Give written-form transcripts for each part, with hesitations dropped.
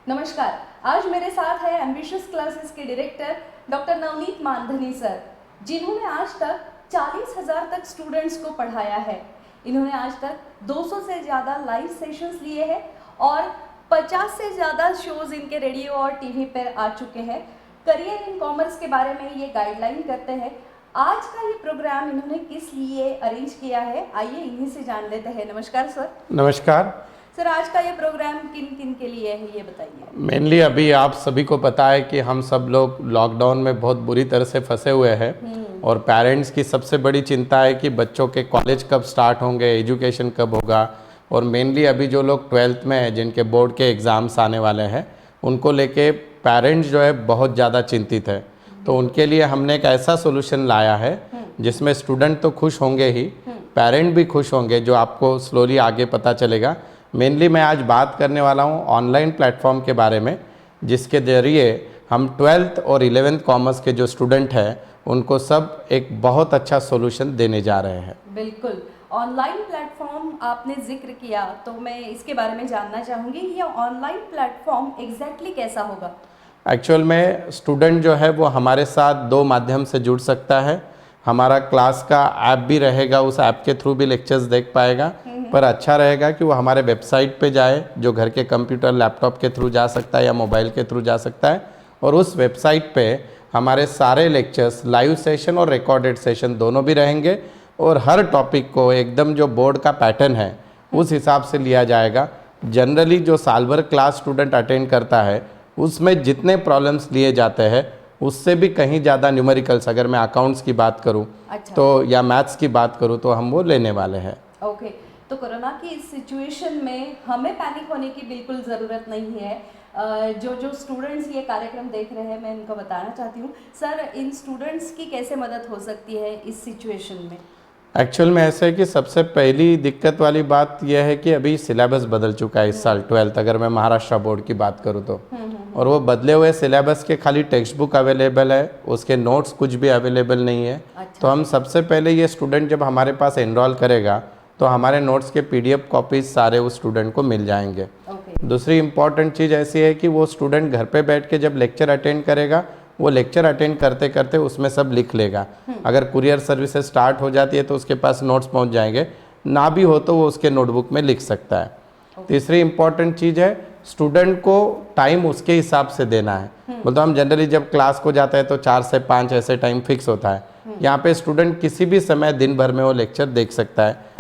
नमस्कार। आज मेरे साथ है एम्बिशियस क्लासेस के डायरेक्टर डॉक्टर नवनीत मानधनी सर, जिन्होंने आज तक 40,000 तक स्टूडेंट्स को पढ़ाया है। इन्होंने आज तक 200 से ज़्यादा लाइव सेशंस लिए हैं और 50 से ज़्यादा शोज़ इनके रेडियो और टीवी पर आ चुके हैं। करियर इन कॉमर्स के बारे में ये गाइडलाइन करते हैं। आज का ये प्रोग्राम इन्होंने किस लिए अरेंज किया है, आइए इन्हीं से जान लेते हैं। नमस्कार सर। नमस्कार सर, आज का ये प्रोग्राम किन किन के लिए है ये बताइए। मेनली अभी आप सभी को पता है कि हम सब लोग लॉकडाउन में बहुत बुरी तरह से फंसे हुए हैं और पेरेंट्स की सबसे बड़ी चिंता है कि बच्चों के कॉलेज कब स्टार्ट होंगे, एजुकेशन कब होगा। और मेनली अभी जो लोग 12th में हैं, जिनके बोर्ड के एग्ज़ाम्स आने वाले हैं, उनको लेके पेरेंट्स जो है बहुत ज़्यादा चिंतित है। तो उनके लिए हमने एक ऐसा सोल्यूशन लाया है जिसमें स्टूडेंट तो खुश होंगे ही, पेरेंट भी खुश होंगे, जो आपको स्लोली आगे पता चलेगा। मेनली मैं आज बात करने वाला हूँ ऑनलाइन प्लेटफॉर्म के बारे में, जिसके ज़रिए हम 12th और 11th कॉमर्स के जो स्टूडेंट हैं उनको सब एक बहुत अच्छा सॉल्यूशन देने जा रहे हैं। बिल्कुल, ऑनलाइन प्लेटफॉर्म आपने जिक्र किया तो मैं इसके बारे में जानना चाहूँगी, ये ऑनलाइन प्लेटफॉर्म एग्जैक्टली कैसा होगा? एक्चुअल में स्टूडेंट जो है वो हमारे साथ दो माध्यम से जुड़ सकता है। हमारा क्लास का ऐप भी रहेगा, उस ऐप के थ्रू भी लेक्चर्स देख पाएगा। पर अच्छा रहेगा कि वो हमारे वेबसाइट पे जाए, जो घर के कंप्यूटर लैपटॉप के थ्रू जा सकता है या मोबाइल के थ्रू जा सकता है। और उस वेबसाइट पे हमारे सारे लेक्चर्स, लाइव सेशन और रिकॉर्डेड सेशन दोनों भी रहेंगे और हर टॉपिक को एकदम जो बोर्ड का पैटर्न है उस हिसाब से लिया जाएगा। जनरली जो साल भर क्लास स्टूडेंट अटेंड करता है उसमें जितने प्रॉब्लम्स लिए जाते हैं उससे भी कहीं ज़्यादा न्यूमेरिकल्स, अगर मैं अकाउंट्स की बात करूं तो या मैथ्स की बात करूं तो हम वो लेने वाले हैं। ओके, तो कोरोना की इस सिचुएशन में हमें पैनिक होने की बिल्कुल ज़रूरत नहीं है। जो स्टूडेंट्स ये कार्यक्रम देख रहे हैं, मैं इनको बताना चाहती हूँ सर, इन स्टूडेंट्स की कैसे मदद हो सकती है इस सिचुएशन में? एक्चुअल में ऐसा है कि सबसे पहली दिक्कत वाली बात यह है कि अभी सिलेबस बदल चुका है इस साल 12th, अगर मैं महाराष्ट्र बोर्ड की बात करूँ तो। और वो बदले हुए सिलेबस के खाली टेक्स्ट बुक अवेलेबल है, उसके नोट्स कुछ भी अवेलेबल नहीं है। अच्छा। तो हम सबसे पहले ये स्टूडेंट जब हमारे पास एनरोल करेगा तो हमारे नोट्स के PDF कॉपीज सारे उस स्टूडेंट को मिल जाएंगे। दूसरी इंपॉर्टेंट चीज़ ऐसी है कि वो स्टूडेंट घर पे बैठ के जब लेक्चर अटेंड करेगा, वो लेक्चर अटेंड करते करते उसमें सब लिख लेगा। अगर कुरियर सर्विसेज स्टार्ट हो जाती है तो उसके पास नोट्स पहुंच जाएंगे, ना भी हो तो वो उसके नोटबुक में लिख सकता है। तीसरी इंपॉर्टेंट चीज़ है, स्टूडेंट को टाइम उसके हिसाब से देना है। मतलब हम जनरली जब क्लास को जाता है तो 4 से 5 ऐसे टाइम फिक्स होता है। यहाँ पे स्टूडेंट किसी भी समय दिन भर में वो लेक्चर देख सकता है।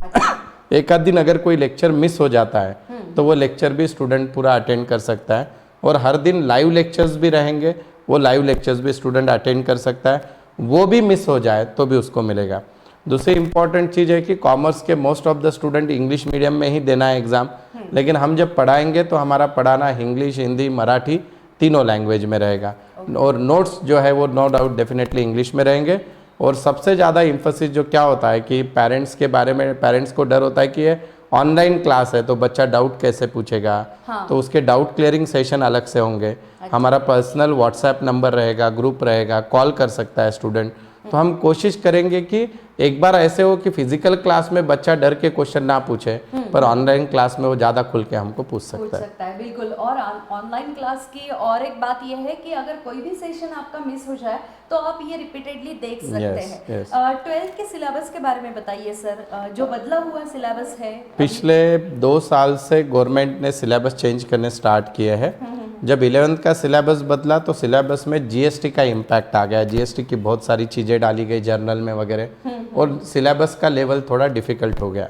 एक आध दिन अगर कोई लेक्चर मिस हो जाता है तो वो लेक्चर भी स्टूडेंट पूरा अटेंड कर सकता है। और हर दिन लाइव लेक्चर्स भी रहेंगे, वो लाइव लेक्चर्स भी स्टूडेंट अटेंड कर सकता है। वो भी मिस हो जाए तो भी उसको मिलेगा। दूसरी इंपॉर्टेंट चीज़ है कि कॉमर्स के most of the student English medium में ही देना है एग्ज़ाम, लेकिन हम जब पढ़ाएंगे तो हमारा पढ़ाना इंग्लिश, हिंदी, मराठी तीनों लैंग्वेज में रहेगा। और नोट्स जो है वो नो डाउट डेफिनेटली इंग्लिश में रहेंगे। और सबसे ज़्यादा इम्फोसिस जो क्या होता है कि पेरेंट्स के बारे में, पेरेंट्स को डर होता है कि ये ऑनलाइन क्लास है तो बच्चा डाउट कैसे पूछेगा। तो उसके डाउट क्लियरिंग सेशन अलग से होंगे। हमारा पर्सनल व्हाट्सएप नंबर रहेगा, ग्रुप रहेगा, कॉल कर सकता है स्टूडेंट। तो हम कोशिश करेंगे कि एक बार ऐसे हो कि फिजिकल क्लास में बच्चा डर के क्वेश्चन ना पूछे, पर ऑनलाइन क्लास में वो ज़्यादा खुल के हमको पूछ सकता है। बिल्कुल। और ऑनलाइन क्लास की और एक बात यह है कि अगर कोई भी सेशन आपका मिस हो जाए तो आप ये रिपीटेडली देख सकते हैं। 12th के सिलेबस के बारे में बताइए सर, जो बदला हुआ सिलेबस है। पिछले 2 साल से गवर्नमेंट ने सिलेबस चेंज करने स्टार्ट किए हैं। जब 11th का सिलेबस बदला तो सिलेबस में GST का इम्पैक्ट आ गया। GST की बहुत सारी चीज़ें डाली गई जर्नल में वगैरह, और सिलेबस का लेवल थोड़ा डिफ़िकल्ट हो गया।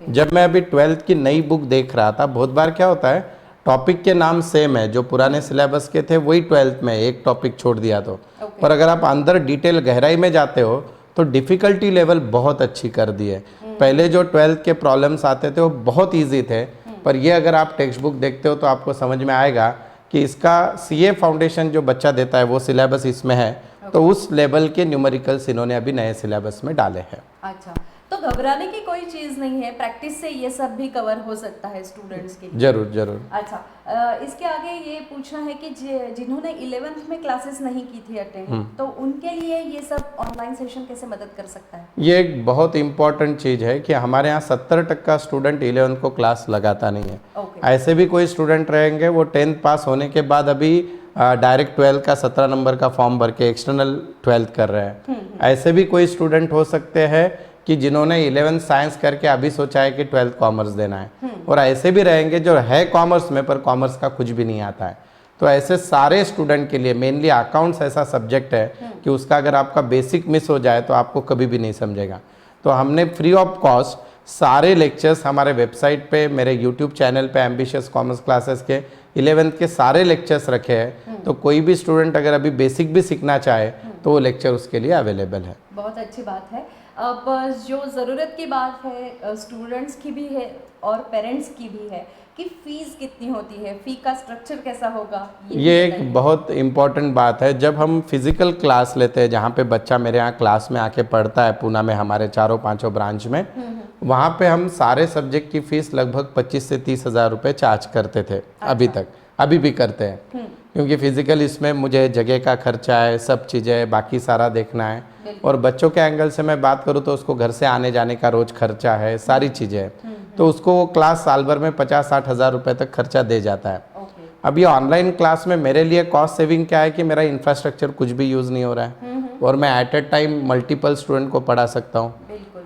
जब मैं अभी 12th की नई बुक देख रहा था, बहुत बार क्या होता है, टॉपिक के नाम सेम है, जो पुराने सिलेबस के थे वही 12th में एक टॉपिक छोड़ दिया तो। पर अगर आप अंदर डिटेल गहराई में जाते हो तो डिफ़िकल्टी लेवल बहुत अच्छी कर दी है। पहले जो 12th के प्रॉब्लम्स आते थे वो बहुत ईजी थे, पर ये अगर आप टेक्स्ट बुक देखते हो तो आपको समझ में आएगा कि इसका CA फाउंडेशन जो बच्चा देता है वो सिलेबस इसमें है। तो उस लेवल के न्यूमेरिकल्स इन्होंने अभी नए सिलेबस में डाले हैं। अच्छा, तो घबराने की कोई चीज़ नहीं है, प्रैक्टिस से ये सब भी कवर हो सकता है स्टूडेंट्स के लिए। जरूर जरूर। अच्छा, इसके आगे ये पूछना है कि जिन्होंने 11th में क्लासेस नहीं की थी अटेंड, तो उनके लिए ये सब ऑनलाइन सेशन कैसे मदद कर सकता है? ये एक बहुत इंपॉर्टेंट चीज़ है कि हमारे यहाँ 70% स्टूडेंट 11th को क्लास लगाता नहीं है। ऐसे भी कोई स्टूडेंट रहेंगे वो 10th पास होने के बाद अभी डायरेक्ट 12th का 17 नंबर का फॉर्म भर के एक्सटर्नल 12th कर रहे हैं। ऐसे भी कोई स्टूडेंट हो सकते हैं कि जिन्होंने 11th साइंस करके अभी सोचा है कि 12th कॉमर्स देना है, और ऐसे भी रहेंगे जो है कॉमर्स में पर कॉमर्स का कुछ भी नहीं आता है। तो ऐसे सारे स्टूडेंट के लिए मेनली अकाउंट्स ऐसा सब्जेक्ट है कि उसका अगर आपका बेसिक मिस हो जाए तो आपको कभी भी नहीं समझेगा। तो हमने फ्री ऑफ कॉस्ट सारे लेक्चर्स हमारे वेबसाइट पे, मेरे यूट्यूब चैनल पे एम्बिशियस कॉमर्स क्लासेस के 11th के सारे लेक्चर्स रखे हैं। तो कोई भी स्टूडेंट अगर अभी बेसिक भी सीखना चाहे तो वो लेक्चर उसके लिए अवेलेबल है। बहुत अच्छी बात है। अब जो ज़रूरत की बात है स्टूडेंट्स की भी है और पेरेंट्स की भी है कि फ़ीस कितनी होती है, फ़ी का स्ट्रक्चर कैसा होगा? ये एक बहुत इम्पॉर्टेंट बात है। जब हम फिजिकल क्लास लेते हैं, जहाँ पे बच्चा मेरे यहाँ क्लास में आके पढ़ता है, पूना में हमारे 4-5 ब्रांच में, वहाँ पे हम सारे सब्जेक्ट की फ़ीस लगभग 25 से 30 हज़ार रुपये चार्ज करते थे। अभी तक, अभी भी करते हैं, क्योंकि फिजिकल इसमें मुझे जगह का खर्चा है, सब चीज़ें है, बाकी सारा देखना है। और बच्चों के एंगल से मैं बात करूँ तो उसको घर से आने जाने का रोज़ खर्चा है, सारी चीज़ें हैं। तो उसको वो क्लास साल भर में 50-60 हज़ार रुपये तक खर्चा दे जाता है। अब ये ऑनलाइन क्लास में मेरे लिए कॉस्ट सेविंग क्या है कि मेरा इंफ्रास्ट्रक्चर कुछ भी यूज़ नहीं हो रहा है, और मैं at a time multiple student को पढ़ा सकता हूँ।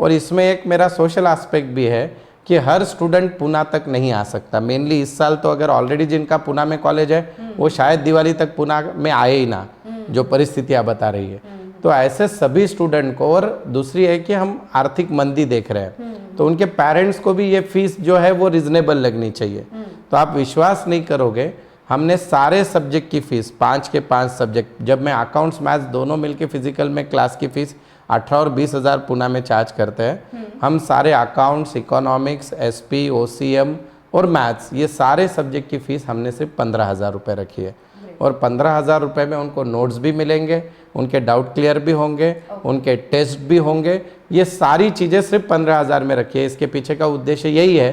और इसमें एक मेरा सोशल एस्पेक्ट भी है कि हर स्टूडेंट पूना तक नहीं आ सकता। मेनली इस साल तो अगर ऑलरेडी जिनका पूना में कॉलेज है वो शायद दिवाली तक पूना में आए ही ना, जो परिस्थितियाँ बता रही है। तो ऐसे सभी स्टूडेंट को, और दूसरी है कि हम आर्थिक मंदी देख रहे हैं, तो उनके पेरेंट्स को भी ये फीस जो है वो रिजनेबल लगनी चाहिए। तो आप विश्वास नहीं करोगे, हमने सारे सब्जेक्ट की फ़ीस 5 के 5 सब्जेक्ट, जब मैं अकाउंट्स मैथ्स दोनों मिलके फिजिकल में क्लास की फ़ीस 18 और 20 हज़ार पूना में चार्ज करते हैं। हम सारे अकाउंट्स, इकोनॉमिक्स, एसपी, ओसीएम और मैथ्स, ये सारे सब्जेक्ट की फ़ीस हमने सिर्फ 15 हज़ार रुपये रखी है। और 15 हज़ार रुपये में उनको नोट्स भी मिलेंगे, उनके डाउट क्लियर भी होंगे, उनके टेस्ट भी होंगे। ये सारी चीज़ें सिर्फ 15 हज़ार में रखी है। इसके पीछे का उद्देश्य यही है,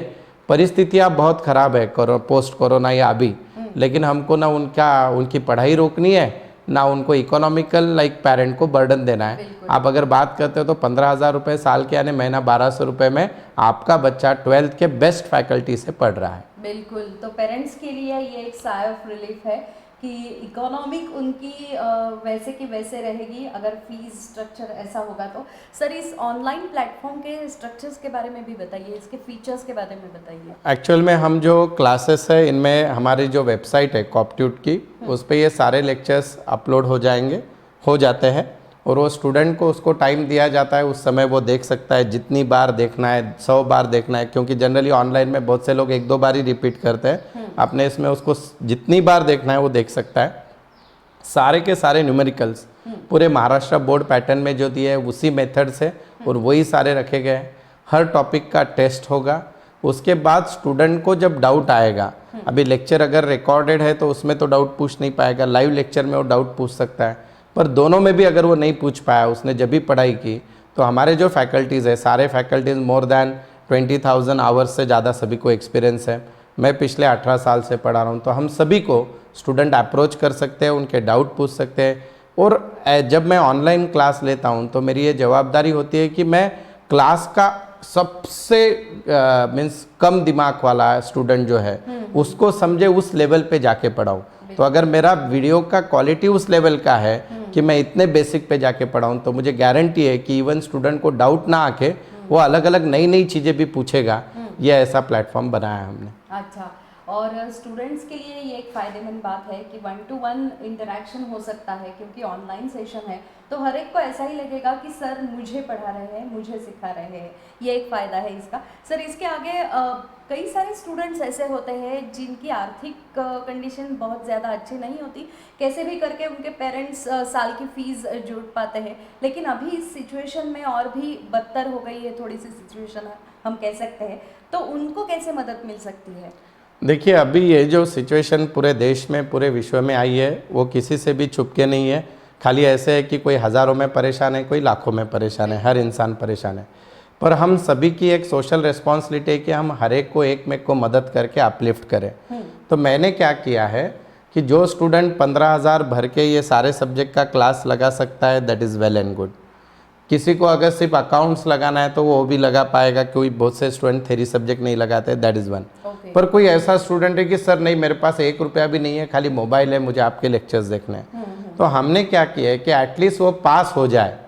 परिस्थितियाँ बहुत ख़राब है पोस्ट कोरोना या अभी, लेकिन हमको ना उनकी पढ़ाई रोकनी है, ना उनको इकोनॉमिकल पेरेंट को बर्डन देना है। आप अगर बात करते हो तो 15 हज़ार रुपये साल के, यानी महीना 1200 रुपये में आपका बच्चा 12th के बेस्ट फैकल्टी से पढ़ रहा है। बिल्कुल, तो पेरेंट्स के लिए ये एक साय ऑफ रिलीफ है कि इकोनॉमिक उनकी वैसे की वैसे रहेगी अगर फीस स्ट्रक्चर ऐसा होगा तो। सर, इस ऑनलाइन प्लेटफॉर्म के स्ट्रक्चर्स के बारे में भी बताइए, इसके फीचर्स के बारे में बताइए। एक्चुअल में हम जो क्लासेस है, इनमें हमारी जो वेबसाइट है कॉपट्यूट की, उस पर ये सारे लेक्चर्स अपलोड हो जाते हैं, और वो स्टूडेंट को उसको टाइम दिया जाता है, उस समय वो देख सकता है, जितनी बार देखना है, 100 बार देखना है, क्योंकि जनरली ऑनलाइन में बहुत से लोग 1-2 बार ही रिपीट करते हैं। अपने इसमें उसको जितनी बार देखना है वो देख सकता है। सारे के सारे न्यूमेरिकल्स पूरे महाराष्ट्र बोर्ड पैटर्न में जो दिए है उसी मेथड से, और वही सारे रखे गए हैं। हर टॉपिक का टेस्ट होगा। उसके बाद स्टूडेंट को जब डाउट आएगा, अभी लेक्चर अगर रिकॉर्डेड है तो उसमें तो डाउट पूछ नहीं पाएगा, लाइव लेक्चर में वो डाउट पूछ सकता है, पर दोनों में भी अगर वो नहीं पूछ पाया, उसने जब भी पढ़ाई की, तो हमारे जो फैकल्टीज़ है, सारे फैकल्टीज़ मोर दैन 20,000 आवर्स से ज़्यादा सभी को एक्सपीरियंस है। मैं पिछले 18 साल से पढ़ा रहा हूँ, तो हम सभी को स्टूडेंट अप्रोच कर सकते हैं, उनके डाउट पूछ सकते हैं। और जब मैं ऑनलाइन क्लास लेता हूँ तो मेरी ये जवाबदारी होती है कि मैं क्लास का सबसे मीन्स कम दिमाग वाला स्टूडेंट जो है उसको समझे, उस लेवल पे जाके पढ़ाऊँ। तो अगर मेरा वीडियो का क्वालिटी उस लेवल का है कि मैं इतने बेसिक पे जाके पढ़ाऊँ, तो मुझे गारंटी है कि इवन स्टूडेंट को डाउट ना आके वो अलग अलग नई चीज़ें भी पूछेगा। ये ऐसा प्लेटफॉर्म बनाया है हमने। अच्छा, और स्टूडेंट्स के लिए ये एक फ़ायदेमंद बात है कि 1-to-1 इंटरेक्शन हो सकता है, क्योंकि ऑनलाइन सेशन है तो हर एक को ऐसा ही लगेगा कि सर मुझे पढ़ा रहे हैं, मुझे सिखा रहे हैं। ये एक फ़ायदा है इसका। सर, इसके आगे कई सारे स्टूडेंट्स ऐसे होते हैं जिनकी आर्थिक कंडीशन बहुत ज़्यादा अच्छी नहीं होती, कैसे भी करके उनके पेरेंट्स साल की फ़ीस जोड़ पाते हैं, लेकिन अभी इस सिचुएशन में और भी बदतर हो गई है थोड़ी सी सिचुएशन, हम कह सकते हैं, तो उनको कैसे मदद मिल सकती है? देखिए, अभी ये जो सिचुएशन पूरे देश में, पूरे विश्व में आई है, वो किसी से भी छुप के नहीं है। खाली ऐसे है कि कोई हज़ारों में परेशान है, कोई लाखों में परेशान है, हर इंसान परेशान है। पर हम सभी की एक सोशल रिस्पॉन्सिबिलिटी है कि हम हर एक को मदद करके अपलिफ्ट करें। तो मैंने क्या किया है कि जो स्टूडेंट 15,000 भर के ये सारे सब्जेक्ट का क्लास लगा सकता है, that is well and good. किसी को अगर सिर्फ अकाउंट्स लगाना है तो वो भी लगा पाएगा, कोई बहुत से स्टूडेंट थ्योरी सब्जेक्ट नहीं लगाते, दैट इज़ वन। पर कोई ऐसा स्टूडेंट है कि सर नहीं, मेरे पास 1 रुपया भी नहीं है, खाली मोबाइल है, मुझे आपके लेक्चर्स देखने हैं, तो हमने क्या किया है कि एटलीस्ट वो पास हो जाए।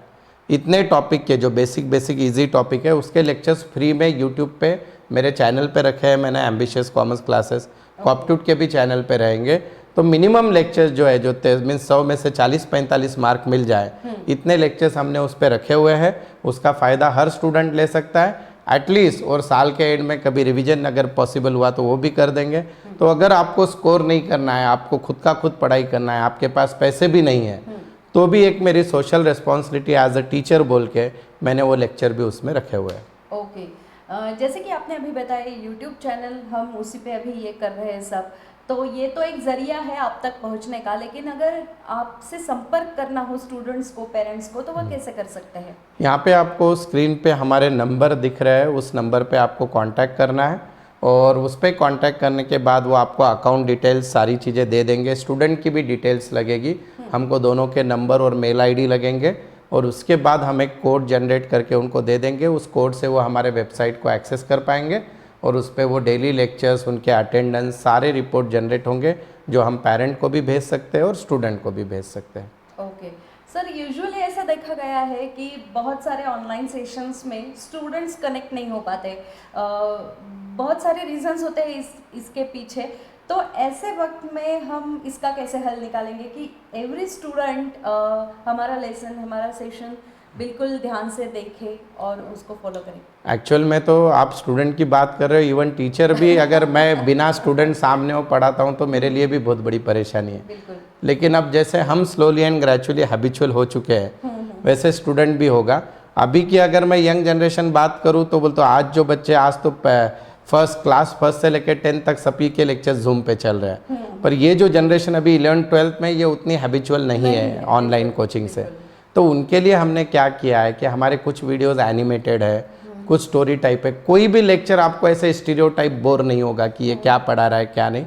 इतने टॉपिक के जो बेसिक इजी टॉपिक है उसके लेक्चर्स फ्री में यूट्यूब पे मेरे चैनल पे रखे हैं मैंने, एम्बिशियस कॉमर्स क्लासेस। कॉप्ट्यूट के भी चैनल पे रहेंगे। तो मिनिमम लेक्चर्स जो है, जो मीन्स 100 में से 40-45 मार्क मिल जाए, इतने लेक्चर्स हमने उस पर रखे हुए हैं। उसका फ़ायदा हर स्टूडेंट ले सकता है एटलीस्ट, और साल के एंड में कभी रिवीजन अगर पॉसिबल हुआ तो वो भी कर देंगे। तो अगर आपको स्कोर नहीं करना है, आपको खुद पढ़ाई करना है, आपके पास पैसे भी नहीं है, तो भी एक मेरी social responsibility as a teacher बोल के मैंने वो लेक्चर भी उसमें रखे हुए हैं। ओके, जैसे कि आपने अभी बताया यूट्यूब चैनल, हम उसी पे अभी ये कर रहे हैं सब, तो ये तो एक ज़रिया है आप तक पहुंचने का, लेकिन अगर आपसे संपर्क करना हो स्टूडेंट्स को, पेरेंट्स को, तो वह कैसे कर सकते हैं? यहाँ पे आपको स्क्रीन पे हमारे नंबर दिख रहे हैं, उस नंबर पे आपको कांटेक्ट करना है, और उस पर कांटेक्ट करने के बाद वो आपको अकाउंट डिटेल्स सारी चीज़ें दे देंगे। स्टूडेंट की भी डिटेल्स लगेगी, हमको दोनों के नंबर और मेल आईडी लगेंगे, और उसके बाद हम एक कोड जनरेट करके उनको दे देंगे। उस कोड से वो हमारे वेबसाइट को एक्सेस कर पाएंगे, और उस पर वो डेली लेक्चर्स, उनके अटेंडेंस, सारे रिपोर्ट जनरेट होंगे, जो हम पेरेंट को भी भेज सकते हैं और स्टूडेंट को भी भेज सकते हैं। ओके सर, यूजुअली ऐसा देखा गया है कि बहुत सारे ऑनलाइन सेशंस में स्टूडेंट्स कनेक्ट नहीं हो पाते, बहुत सारे रीजंस होते हैं इसके पीछे। तो ऐसे वक्त में हम इसका कैसे हल निकालेंगे कि एवरी स्टूडेंट हमारा लेसन, हमारा सेशन बिल्कुल ध्यान से देखे और उसको फॉलो करें? एक्चुअल में तो आप स्टूडेंट की बात कर रहे हो, इवन टीचर भी अगर मैं बिना स्टूडेंट सामने हो पढ़ाता हूँ तो मेरे लिए भी बहुत बड़ी परेशानी है। बिल्कुल। लेकिन अब जैसे हम स्लोली एंड ग्रेजुअली हैबिचुअल हो चुके हैं, वैसे स्टूडेंट भी होगा। अभी की अगर मैं यंग जनरेशन बात करूँ तो बोलते आज जो बच्चे, आज तो फर्स्ट से लेकर 10th तक सभी के लेक्चर जूम पे चल रहे हैं, पर ये जो जनरेशन अभी 11th-12th में, ये उतनी हैबिचुअल नहीं है ऑनलाइन कोचिंग से। तो उनके लिए हमने क्या किया है कि हमारे कुछ वीडियोस एनिमेटेड है, कुछ स्टोरी टाइप है। कोई भी लेक्चर आपको ऐसे स्टीरियोटाइप बोर नहीं होगा कि ये क्या पढ़ा रहा है क्या नहीं।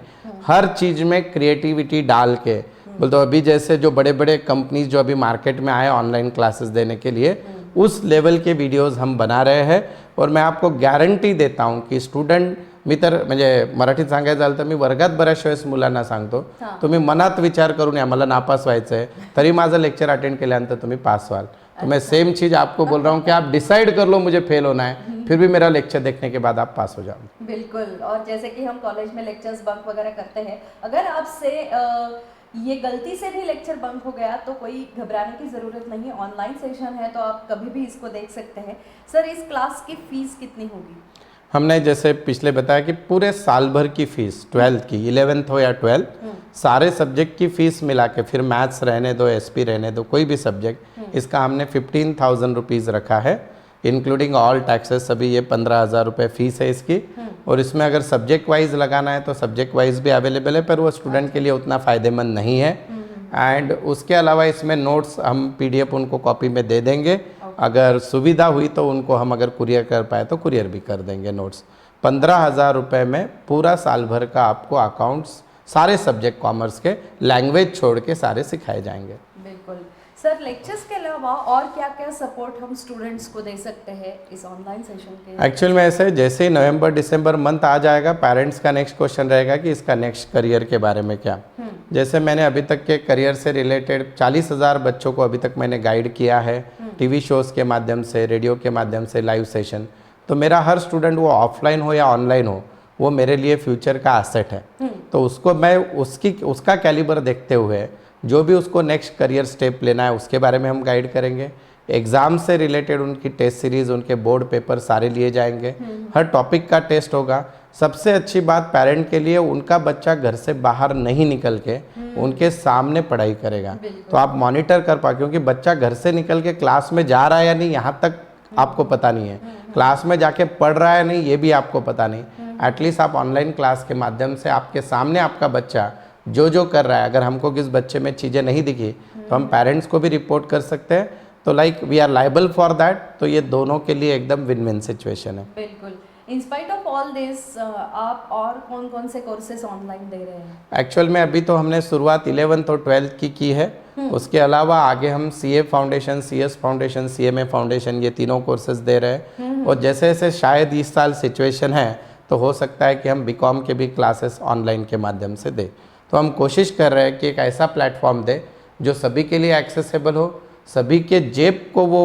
हर चीज़ में क्रिएटिविटी डाल के बोलते, अभी जैसे जो बड़े बड़े कंपनीज जो अभी मार्केट में आए ऑनलाइन क्लासेस देने के लिए, उस लेवल के वीडियोस हम बना रहे हैं। और मैं आपको गॅरंटी देता हूँ की स्टूडेंट, मी तर म्हणजे मराठीत सांगायचं झालं तर मी वर्गात बऱ्याच वेळेस मुलांना सांगतो, तुम्ही मनात विचार करून या, मला नापास व्हायचं आहे, तरी माझं लेक्चर अटेंड केल्यानंतर तुम्ही पास व्हाल। तो मैं सेम चीज़ आपको बोल रहा हूँ कि आप डिसाइड कर लो मुझे फेल होना है, फिर भी मेरा लेक्चर देखने के बाद आप पास हो जाओगे। बिल्कुल। और जैसे कि हम कॉलेज में लेक्चर्स बंक वगैरह करते हैं, अगर आपसे ये गलती से भी लेक्चर बंक हो गया तो कोई घबराने की ज़रूरत नहीं, ऑनलाइन सेशन है तो आप कभी भी इसको देख सकते हैं। सर, इस क्लास की फ़ीस कितनी होगी? हमने जैसे पिछले बताया कि पूरे साल भर की फ़ीस 12th की, 11th हो या 12th, सारे सब्जेक्ट की फ़ीस मिला के, फिर मैथ्स रहने दो, एसपी रहने दो, कोई भी सब्जेक्ट, इसका हमने 15,000 रुपीज़ रखा है, इंक्लूडिंग ऑल टैक्सेस। अभी ये 15,000 रुपये फ़ीस है इसकी। और इसमें अगर सब्जेक्ट वाइज लगाना है तो सब्जेक्ट वाइज भी अवेलेबल है, पर वो स्टूडेंट के लिए उतना फ़ायदेमंद नहीं है। एंड उसके अलावा इसमें नोट्स हम PDF उनको कॉपी में दे देंगे। अगर सुविधा हुई तो उनको हम अगर कुरियर कर पाए तो कुरियर भी कर देंगे नोट्स। 15,000 रुपये में पूरा साल भर का आपको अकाउंट्स, सारे सब्जेक्ट कॉमर्स के, लैंग्वेज छोड़ के सारे सिखाए जाएंगे। बिल्कुल। सर, लेक्चर्स के अलावा और क्या क्या सपोर्ट हम स्टूडेंट्स को दे सकते हैं इस ऑनलाइन सेशन के? एक्चुअल में ऐसे जैसे ही नवंबर-दिसंबर मंथ आ जाएगा, पेरेंट्स का नेक्स्ट क्वेश्चन रहेगा कि इसका नेक्स्ट करियर के बारे में क्या। जैसे मैंने अभी तक के करियर से रिलेटेड 40,000 बच्चों को अभी तक मैंने गाइड किया है, टीवी शोज़ के माध्यम से, रेडियो के माध्यम से, लाइव सेशन। तो मेरा हर स्टूडेंट, वो ऑफलाइन हो या ऑनलाइन हो, वो मेरे लिए फ्यूचर का एसेट है। तो उसको मैं उसका कैलिबर देखते हुए जो भी उसको नेक्स्ट करियर स्टेप लेना है उसके बारे में हम गाइड करेंगे। एग्ज़ाम से रिलेटेड उनकी टेस्ट सीरीज़, उनके बोर्ड पेपर सारे लिए जाएंगे, हर टॉपिक का टेस्ट होगा। सबसे अच्छी बात पेरेंट के लिए, उनका बच्चा घर से बाहर नहीं निकल के उनके सामने पढ़ाई करेगा, तो आप मॉनिटर कर पाओ, क्योंकि बच्चा घर से निकल के क्लास में जा रहा है या नहीं यहाँ तक आपको पता नहीं है, क्लास में जाके पढ़ रहा है नहीं ये भी आपको पता नहीं। एटलीस्ट आप ऑनलाइन क्लास के माध्यम से आपके सामने आपका बच्चा जो कर रहा है, अगर हमको किस बच्चे में चीज़ें नहीं दिखी तो हम पेरेंट्स को भी रिपोर्ट कर सकते हैं। तो like we are liable for that, तो ये दोनों के लिए एकदम विन विन सिचुएशन है। बिल्कुल। In spite of all this आप और कौन कौन से कोर्सेज ऑनलाइन दे रहे हैं? एक्चुअल में अभी तो हमने शुरुआत 11th और 12th की है। उसके अलावा आगे हम CA foundation, CS foundation, CMA foundation, ये तीनों कोर्सेज दे रहे हैं। और जैसे जैसे शायद इस साल सिचुएशन है तो हो सकता है कि हम BCom के भी क्लासेस ऑनलाइन के माध्यम से दें। तो हम कोशिश कर रहे हैं कि एक ऐसा प्लेटफॉर्म दें जो सभी के लिए एक्सेसिबल हो, सभी के जेब को वो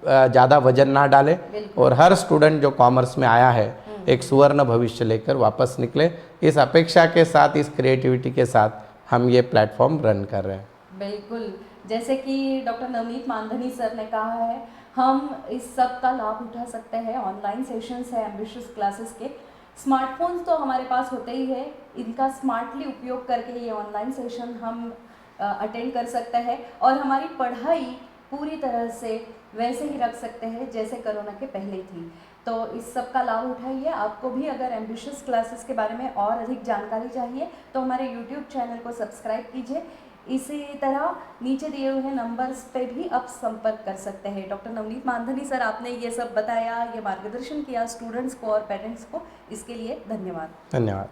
ज़्यादा वजन ना डाले, और हर स्टूडेंट जो कॉमर्स में आया है एक सुवर्ण भविष्य लेकर वापस निकले। इस अपेक्षा के साथ, इस क्रिएटिविटी के साथ हम ये प्लेटफॉर्म रन कर रहे हैं। बिल्कुल, जैसे कि डॉक्टर नवनीत मानधनी सर ने कहा है, हम इस सब का लाभ उठा सकते हैं। ऑनलाइन सेशंस है एम्बिशियस क्लासेस के। स्मार्टफोन्स तो हमारे पास होते ही है, इनका स्मार्टली उपयोग करके ये ऑनलाइन सेशन हम अटेंड कर सकते हैं और हमारी पढ़ाई पूरी तरह से वैसे ही रख सकते हैं जैसे कोरोना के पहले थी। तो इस सब का लाभ उठाइए। आपको भी अगर एम्बिशियस क्लासेस के बारे में और अधिक जानकारी चाहिए तो हमारे यूट्यूब चैनल को सब्सक्राइब कीजिए। इसी तरह नीचे दिए हुए नंबर्स पे भी आप संपर्क कर सकते हैं। डॉक्टर नवनीत मानधनी सर, आपने ये सब बताया, ये मार्गदर्शन किया स्टूडेंट्स को और पेरेंट्स को, इसके लिए धन्यवाद। धन्यवाद।